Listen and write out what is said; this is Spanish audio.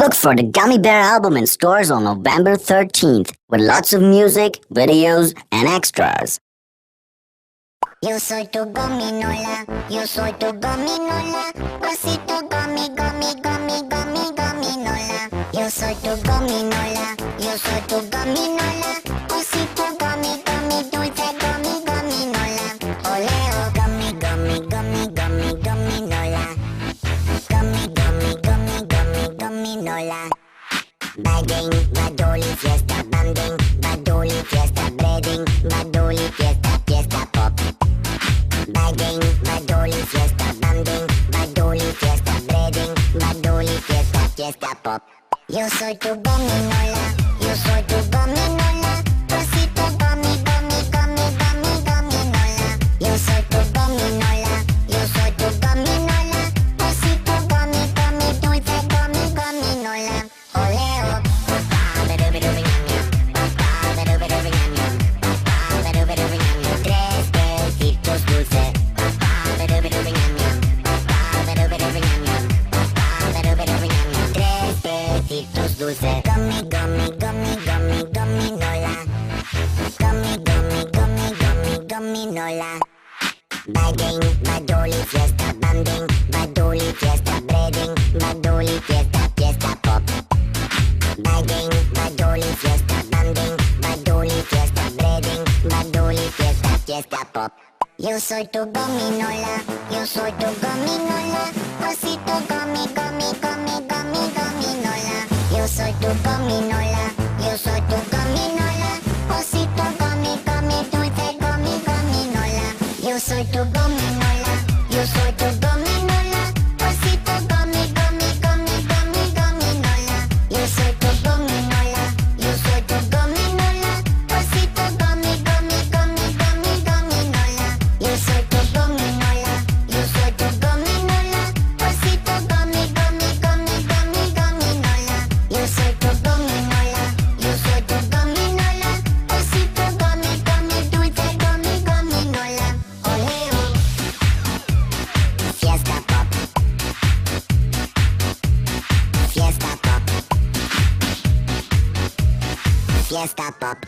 Look for the Gummy Bear album in stores on November 13th with lots of music, videos, and extras. Yo soy tu gominola, yo soy tu gominola, osito gummy, gummy, gummy, gummy, gominola. Yo soy tu gominola, yo soy tu gominola, osito gummy, gummy, dulce gummy, gominola. Oleo gummy, gummy, gummy, gummy, gominola. Gummy, gummy, gummy, gummy, gominola. Bading, badoli, fiesta, banding, badoli, fiesta, breading, badoli, fiesta, fiesta pop. Bading, badoli, fiesta, banding, badoli, fiesta, breading, badoli, fiesta, fiesta pop. Yo soy tu gominola, yo soy tu gominola, osito gummy, gummy, gummy, gummy, gominola. Yo soy tu gominola, yo soy tu gominola, osito gummy, gummy, dulce gummy, gominola. Oleo. Tres besitos dulces. Tres besitos dulces. Gummy, gummy, gummy, gummy, gominola. Gummy, gummy, gummy, gummy, gominola. Bading, badoli, fiesta, banding, badoli, fiesta, breading, badoli, fiesta, fiesta pop. Bading, badoli, fiesta, banding, badoli, fiesta, breading, badoli, fiesta, fiesta pop. Yo soy tu gominola, yo soy tu gominola, osito gummy, gummy, gummy, gummy, gominola. Yo soy tu gominola, yo soy tu gominola, osito gummy, gummy, dulce gummy, gominola. Yo soy tu gominola, yo soy tu gominola, osito gummy, gummy, gummy, gummy, gominola. Yo soy tu gominola, yo soy tu gominola, osito gummy, gummy, gummy, gummy, gominola. Yo soy tu gominola, yo soy tu gominola, osito gummy, gummy, gummy, gummy, gominola. Yo soy tu gominola, yo soy tu gominola, osito gummy, gummy, dulce gummy, gominola. Oleo. Fiesta pop. Fiesta pop. Fiesta pop.